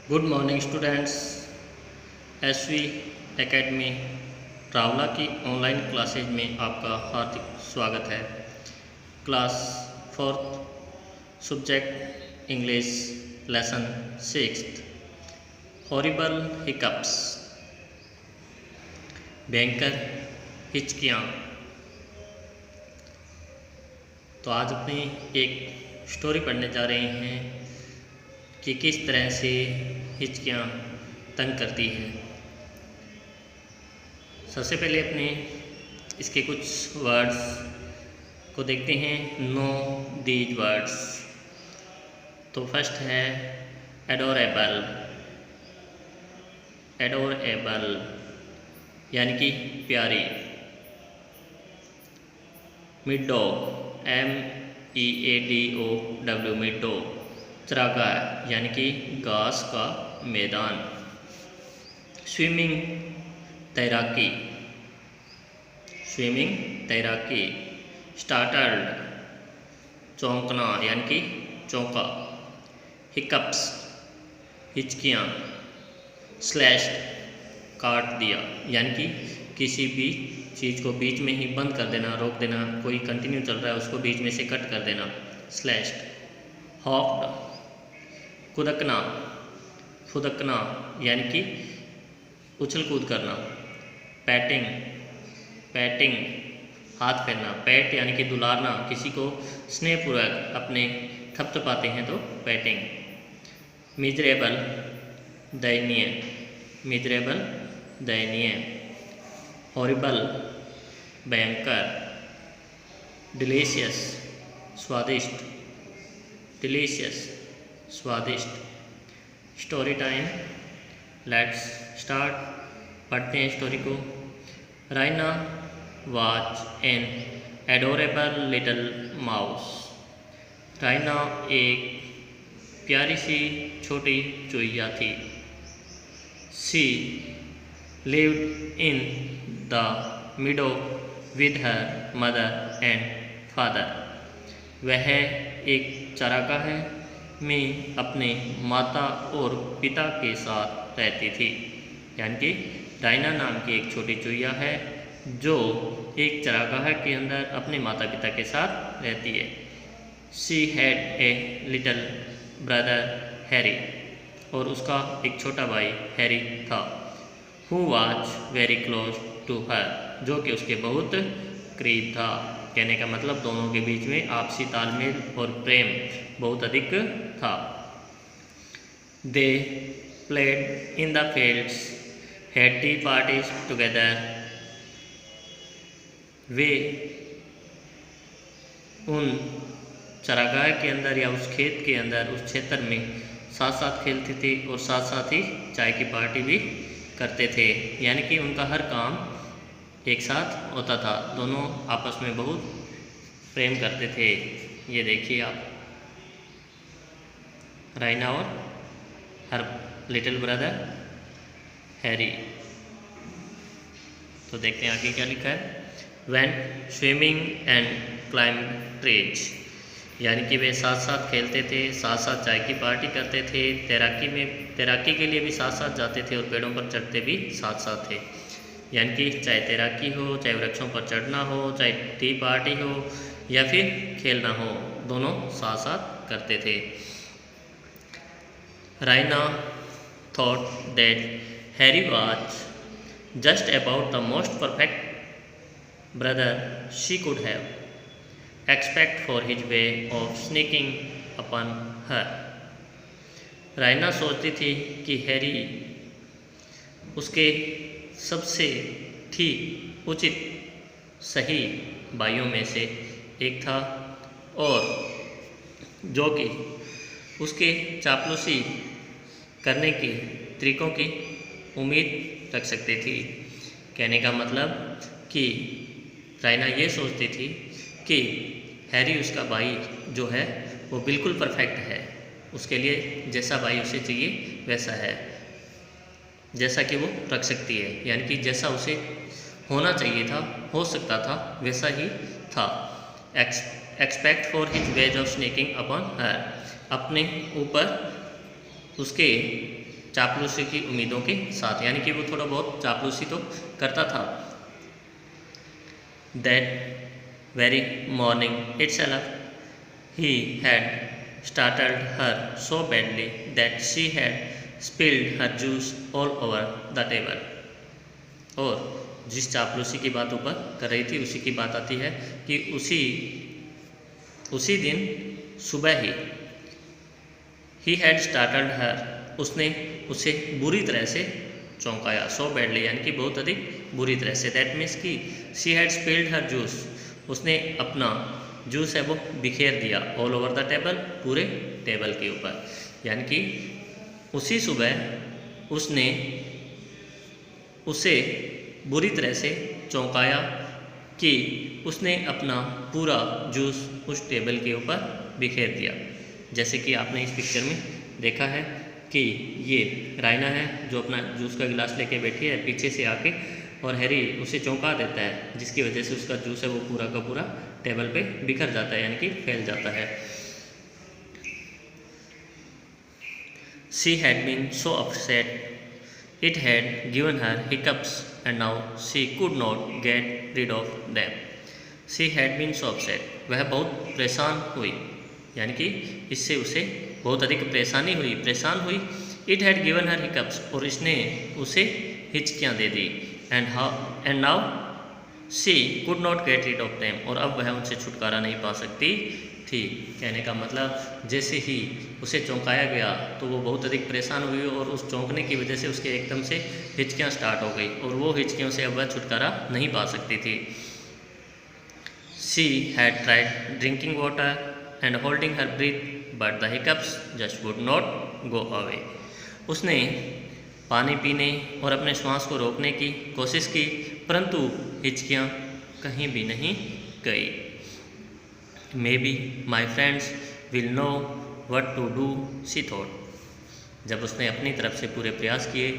Good morning students. SV academy ट्रावला की online classes में आपका हार्दिक स्वागत है। Class fourth subject English lesson sixth horrible hiccups भयंकर हिचकियाँ। तो आज अपनी एक स्टोरी पढ़ने जा रहे हैं कि किस तरह से हिचकियाँ तंग करती हैं। सबसे पहले अपने इसके कुछ वर्ड्स को देखते हैं। Know these words. तो फर्स्ट है एडोरेबल। एडोरेबल यानी कि प्यारी। मिडो MEADOW मिडो चरागाह यानी कि घास का मैदान। स्विमिंग तैराकी। स्विमिंग तैराकी। स्टार्टल्ड चौंकना यानी कि चौंका। हिकअप्स हिचकियाँ। स्लैश्ड काट दिया यानी कि किसी भी चीज़ को बीच में ही बंद कर देना, रोक देना। कोई कंटिन्यू चल रहा है उसको बीच में से कट कर देना। स्लैश्ड। हॉप्ड कुदकना फुदकना यानी कि उछल कूद करना। पैटिंग पैटिंग हाथ फेरना। पैट यानी कि दुलारना, किसी को स्नेहपूर्वक अपने थपथपाते हैं तो पैटिंग। मिजरेबल दयनीय। मिजरेबल दयनीय। हॉरिबल भयंकर। डिलीशियस स्वादिष्ट। डिलीशियस स्वादिष्ट। Story time. Let's start. पढ़ते हैं स्टोरी को। Raina was an adorable little mouse. Raina एक प्यारी सी छोटी चूहिया थी। She lived in the meadow with her mother and father. वह एक चारागाह में अपने माता और पिता के साथ रहती थी। यानी कि राइना नाम की एक छोटी चूहिया है जो एक चारागाह के अंदर अपने माता पिता के साथ रहती है। She had a little brother Harry और उसका एक छोटा भाई हैरी था। Who was very close to her जो कि उसके बहुत करीब था। कहने का मतलब दोनों के बीच में आपसी तालमेल और प्रेम बहुत अधिक था। They played in the fields had tea parties together. वे उन चरागाह के अंदर या उस खेत के अंदर उस क्षेत्र में साथ साथ खेलते थे और साथ साथ ही चाय की पार्टी भी करते थे। यानी कि उनका हर काम एक साथ होता था। दोनों आपस में बहुत प्रेम करते थे। ये देखिए आप, राइना और हर लिटिल ब्रदर हैरी। तो देखते हैं आगे क्या लिखा है। When swimming and climb trees यानी कि वे साथ साथ खेलते थे, साथ साथ चाय की पार्टी करते थे। तैराकी के लिए भी साथ साथ जाते थे और पेड़ों पर चढ़ते भी साथ साथ थे। यानी कि चाहे तैराकी हो, चाहे वृक्षों पर चढ़ना हो, चाहे टी पार्टी हो या फिर खेलना हो, दोनों साथ साथ करते थे। राइना thought that Harry was just about the most perfect brother she could have expect for his way of sneaking अपन हर। राइना सोचती थी कि हैरी उसके सबसे ठीक उचित सही भाइयों में से एक था और जो कि उसके चापलूसी करने के तरीक़ों की उम्मीद रख सकती थी। कहने का मतलब कि राइना ये सोचती थी कि हैरी उसका भाई जो है वो बिल्कुल परफेक्ट है। उसके लिए जैसा भाई उसे चाहिए वैसा है, जैसा कि वो रख सकती है। यानी कि जैसा उसे होना चाहिए था, हो सकता था, वैसा ही था। Expect for his ways of snaking upon her, अपने ऊपर उसके चापलूसी की उम्मीदों के साथ, यानी कि वो थोड़ा बहुत चापलूसी तो करता था। That very morning itself he had startled her so badly that she had spilled her juice all over the table। और जिस चापलूसी की बात ऊपर कर रही थी उसी की बात आती है कि उसी दिन सुबह ही he had startled her, उसने उसे बुरी तरह से चौंकाया, so badly यानी कि बहुत अधिक बुरी तरह से। that means कि she had spilled her juice, उसने अपना जूस है वो बिखेर दिया, ऑल ओवर द टेबल, पूरे टेबल के ऊपर। यानी कि उसी सुबह उसने उसे बुरी तरह से चौंकाया कि उसने अपना पूरा जूस उस टेबल के ऊपर बिखेर दिया। जैसे कि आपने इस पिक्चर में देखा है कि ये राइना है जो अपना जूस का गिलास लेके बैठी है पीछे से आके, और हैरी उसे चौंका देता है, जिसकी वजह से उसका जूस है वो पूरा का पूरा टेबल पे बिखर जाता है, यानी कि फैल जाता है। She had been so upset, it had given her hiccups and now she could not get rid of them। She had been so upset, वह बहुत परेशान हुई, यानी कि इससे उसे बहुत अधिक परेशान हुई। It had given her hiccups, और इसने उसे हिचकियाँ दे दी। And now she could not get rid of them, और अब वह उनसे छुटकारा नहीं पा सकती थी। कहने का मतलब जैसे ही उसे चौंकाया गया तो वो बहुत अधिक परेशान हुई, और उस चौंकने की वजह से उसके एकदम से हिचकियाँ स्टार्ट हो गई, और वो हिचकियों से अब वह छुटकारा नहीं पा सकती थी। She had tried drinking water and holding her breath, but the hiccups just would not go away। उसने पानी पीने और अपने श्वास को रोकने की कोशिश की, परंतु हिचकियाँ कहीं भी नहीं गई। Maybe my friends will know what to do, she thought। जब उसने अपनी तरफ से पूरे प्रयास किए,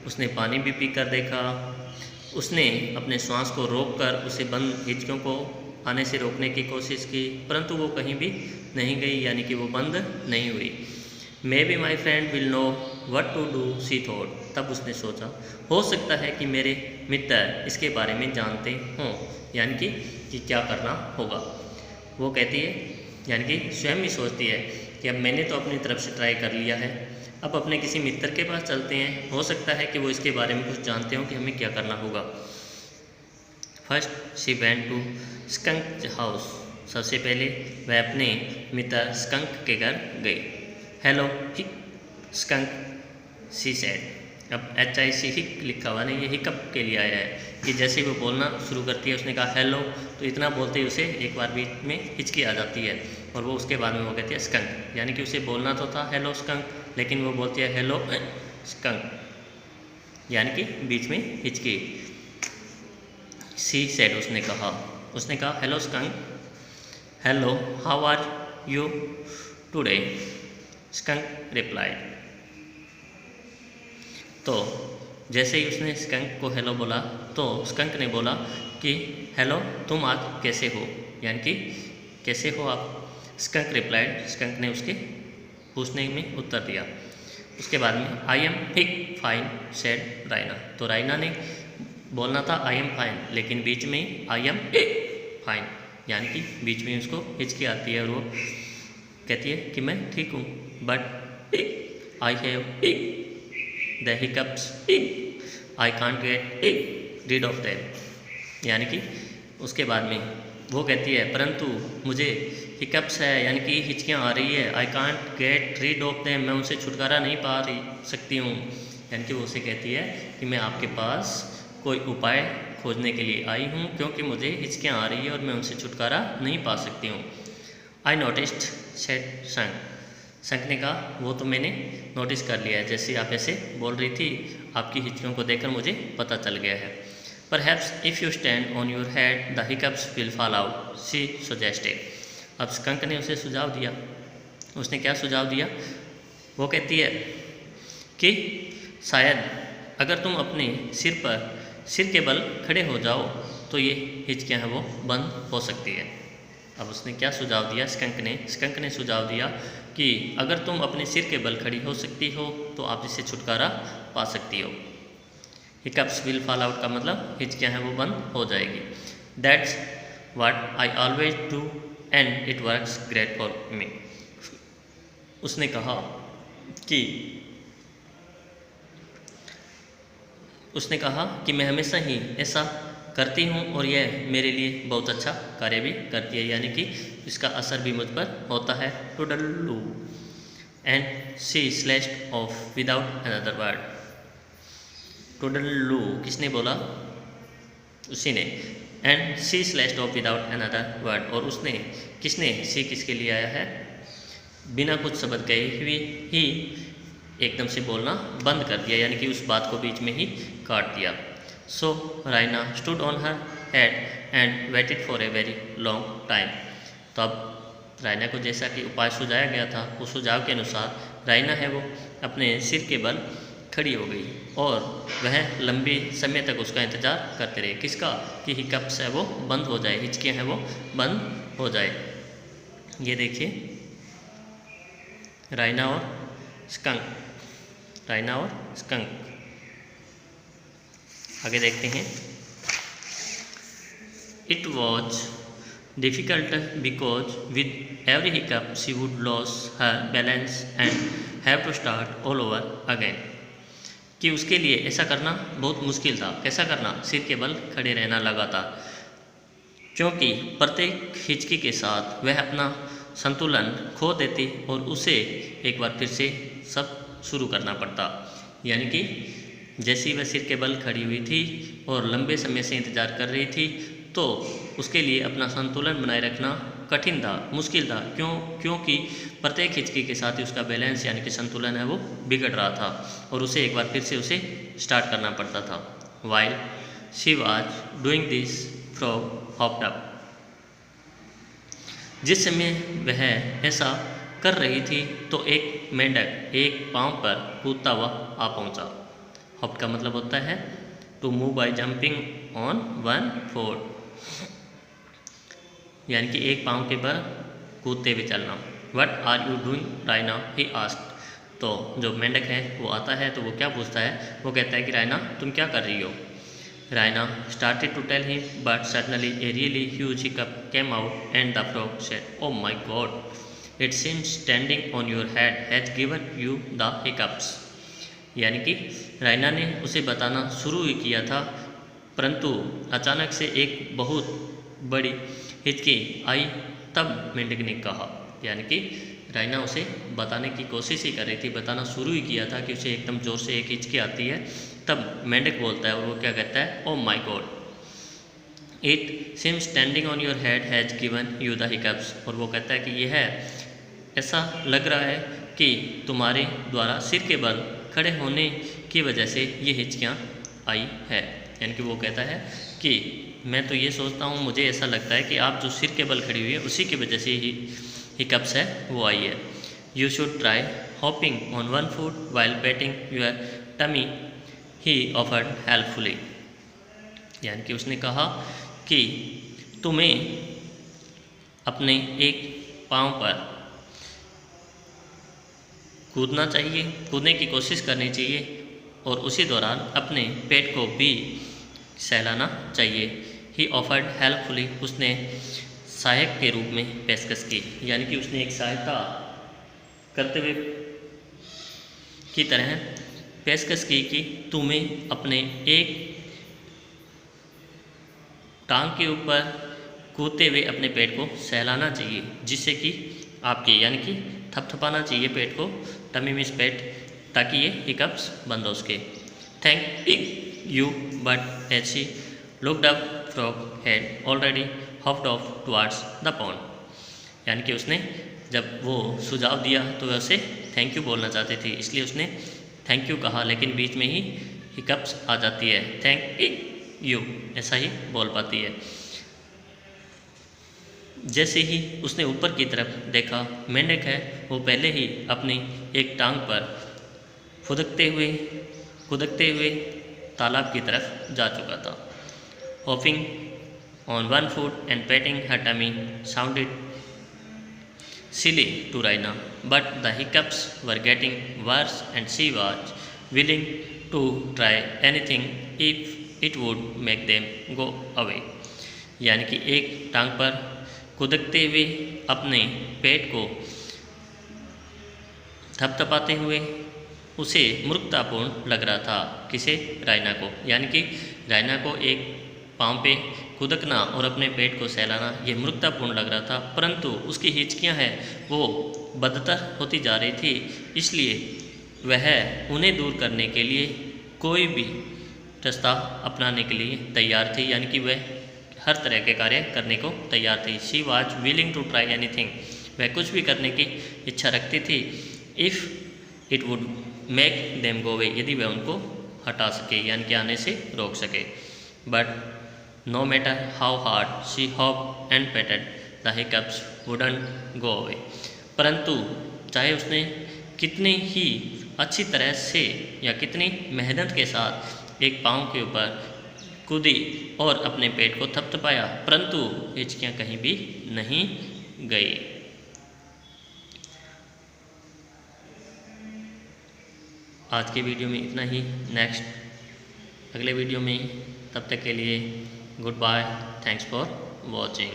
उसने पानी भी पी कर देखा, उसने अपने श्वास को रोककर उसे बंद हिचकियों को आने से रोकने की कोशिश की, परंतु वो कहीं भी नहीं गई, यानी कि वो बंद नहीं हुई। Maybe my friend will know what to do, she thought। तब उसने सोचा हो सकता है कि मेरे मित्र इसके बारे में जानते हों, यानी कि क्या करना होगा। वो कहती है, यानी कि स्वयं ही सोचती है कि अब मैंने तो अपनी तरफ से ट्राई कर लिया है, अब अपने किसी मित्र के पास चलते हैं, हो सकता है कि वो इसके बारे में कुछ जानते हों कि हमें क्या करना होगा। First she went to skunk house. सबसे पहले वह अपने मित्र स्कंक के घर गई। हेलो हिक स्कंक, शी सेड। अब HIC हिक लिखा हुआ नहीं, ये हिकअप के लिए आया है कि जैसे ही वो बोलना शुरू करती है, उसने कहा हेलो, तो इतना बोलते ही उसे एक बार बीच में हिचकी आ जाती है, और वो उसके बाद में वो कहती है स्कंक, यानी कि उसे बोलना तो था हेलो स्कंक, लेकिन वो बोलती है हेलो स्कंक, यानी कि बीच में हिचकी। शी सेड, उसने कहा hello skunk, hello how are you today, skunk replied. तो जैसे ही उसने स्कंक को हेलो बोला तो स्कंक ने बोला कि हेलो तुम आज कैसे हो, यानी कि कैसे हो आप। स्कंक रिप्लाइड, स्कंक ने उसके पूछने में उत्तर दिया। उसके बाद में आई एम हिक फाइन सेड राइना। तो राइना ने बोलना था आई एम फाइन, लेकिन बीच में आई एम फाइन, यानी कि बीच में उसको हिचकी आती है और वो कहती है कि मैं ठीक हूँ, but I have the hiccups, I can't get rid of them. यानी कि उसके बाद में वो कहती है परंतु मुझे हिकअप्स है, यानी कि हिचकियाँ आ रही है, I can't get rid of them, मैं उनसे छुटकारा नहीं पा सकती हूँ। यानी कि वो उसे कहती है कि मैं आपके पास कोई उपाय खोजने के लिए आई हूँ, क्योंकि मुझे हिचकियाँ आ रही है और मैं उनसे छुटकारा नहीं पा सकती हूँ। आई नोटिस्ड सेड संक, संक ने कहा वो तो मैंने नोटिस कर लिया है, जैसे आप ऐसे बोल रही थी आपकी हिचकियों को देखकर मुझे पता चल गया है। Perhaps if you stand on your head, the hiccups will fall out, she suggested। अब स्कंक ने उसे सुझाव दिया। उसने क्या सुझाव दिया? वो कहती है कि शायद अगर तुम अपने सिर के बल खड़े हो जाओ तो ये हिचकियाँ हैं वो बंद हो सकती है। अब उसने क्या सुझाव दिया? स्कंक ने सुझाव दिया कि अगर तुम अपने सिर के बल खड़ी हो सकती हो तो आप इससे छुटकारा पा सकती हो। हिकअप्स विल फॉल आउट का मतलब हिचकियाँ हैं वो बंद हो जाएगी। That's what I always do and it works great for me. उसने कहा कि मैं हमेशा ही ऐसा करती हूँ और यह मेरे लिए बहुत अच्छा कार्य भी करती है, यानी कि इसका असर भी मुझ पर होता है। Toodleoo and she slashed off without another word. Toodleoo किसने बोला? उसी ने। And she slashed off without another word, और उसने किसने सी किसके लिए आया है? बिना कुछ शब्द कहे हुए ही एकदम से बोलना बंद कर दिया, यानी कि उस बात को बीच में ही काट दिया। So Raina stood on her head and waited for a very long time. तो अब रायना को जैसा कि उपाय सुझाया गया था, उस सुझाव के अनुसार रायना है वो अपने सिर के बल खड़ी हो गई और वह लंबे समय तक उसका इंतज़ार करते रहे। किसका? कि हिकअप्स है वो बंद हो जाए, हिचकियाँ हैं वो बंद हो जाए। ये देखिए, रायना और स्कंक, रायना और स्कंक। आगे देखते हैं। It was difficult because with every hiccup she would lose her balance and have to start all over again. कि उसके लिए ऐसा करना बहुत मुश्किल था। कैसा करना? सिर के बल खड़े रहना लगातार, क्योंकि प्रत्येक हिचकी के साथ वह अपना संतुलन खो देती और उसे एक बार फिर से सब शुरू करना पड़ता। यानी कि जैसे ही वह सिर के बल खड़ी हुई थी और लंबे समय से इंतज़ार कर रही थी, तो उसके लिए अपना संतुलन बनाए रखना कठिन था, मुश्किल था। क्योंकि प्रत्येक हिचकी के साथ ही उसका बैलेंस यानी कि संतुलन है वो बिगड़ रहा था और उसे एक बार फिर से उसे स्टार्ट करना पड़ता था। While she was doing this frog hopped up. जिस समय वह ऐसा कर रही थी तो एक मेंढक एक पांव पर कूदता हुआ आ पहुंचा। हॉप का मतलब होता है to move by jumping on one foot, यानी कि एक पांव के पर कूदते हुए चलना। What are you doing Raina? He asked. तो जो मेंढक है वो आता है तो वो क्या पूछता है? वो कहता है कि रायना तुम क्या कर रही हो? Raina started to tell him, but suddenly a really huge hiccup came out and the frog said, "Oh my God, it seems standing on your head has given you the hiccups." यानी कि रायना ने उसे बताना शुरू ही किया था, परंतु अचानक से एक बहुत बड़ी हिचकी आई। तब मेंढक ने कहा, यानी कि रायना उसे बताने की कोशिश ही कर रही थी, बताना शुरू ही किया था कि उसे एकदम ज़ोर से एक हिचकी आती है। तब मेंढक बोलता है और वो क्या कहता है? Oh my god, it seems standing on your head has given you the hiccups. और वो कहता है कि यह ऐसा लग रहा है कि तुम्हारे द्वारा सिर के बल खड़े होने की वजह से ये हिचकियाँ आई है। यानी कि वो कहता है कि मैं तो ये सोचता हूँ, मुझे ऐसा लगता है कि आप जो सिर के बल खड़ी हुई है उसी की वजह से ही हिकअप्स है वो आई है। You should try hopping on one foot while patting your tummy, he offered helpfully. यानी कि उसने कहा कि तुम्हें अपने एक पांव पर कूदना चाहिए, कूदने की कोशिश करनी चाहिए और उसी दौरान अपने पेट को भी सहलाना चाहिए। ही ऑफर्ड हेल्पफुली, उसने सहायक के रूप में पेशकश की, यानी कि उसने एक सहायता करते हुए की तरह पेशकश की कि तुम्हें अपने एक टांग के ऊपर कूदते हुए अपने पेट को सहलाना चाहिए, जिससे कि आपके यानी कि थपथपाना चाहिए पेट को, टमी मीन्स पेट, ताकि ये हिकअप्स बंद हो सके। Thank you, but as she looked up frog had already hopped off towards the pond. यानी कि उसने जब वो सुझाव दिया तो वह उसे थैंक यू बोलना चाहती थी, इसलिए उसने थैंक यू कहा, लेकिन बीच में ही हिकअप्स आ जाती है, थैंक यू ऐसा ही बोल पाती है। जैसे ही उसने ऊपर की तरफ देखा, मेंढक है वो पहले ही अपनी एक टांग पर खुदकते हुए तालाब की तरफ जा चुका था। Hopping on one foot and patting her tummy sounded silly to Raina, but the hiccups were getting worse and she was willing to try anything if it would make them go away. यानी कि एक टांग पर कूदते हुए अपने पेट को थपथपाते हुए उसे मूर्खतापूर्ण लग रहा था। किसे? रायना को। यानी कि रायना को एक पाँव पे कूदकना और अपने पेट को सहलाना ये मूर्खतापूर्ण लग रहा था, परंतु उसकी हिचकियां हैं वो बदतर होती जा रही थी, इसलिए वह उन्हें दूर करने के लिए कोई भी रास्ता अपनाने के लिए तैयार थी। यानी कि वह हर तरह के कार्य करने को तैयार थी। She was willing to try anything, वह कुछ भी करने की इच्छा रखती थी। If it would make them go away, यदि वह उनको हटा सके यानी कि आने से रोक सके। But no matter how hard she hop and patted the hiccups wouldn't go away, परंतु चाहे उसने कितनी ही अच्छी तरह से या कितनी मेहनत के साथ एक पाँव के ऊपर कूदी और अपने पेट को थपथपाया, परंतु हिचकियाँ कहीं भी नहीं गई। आज की वीडियो में इतना ही। नेक्स्ट अगले वीडियो में, तब तक के लिए good bye, thanks for watching.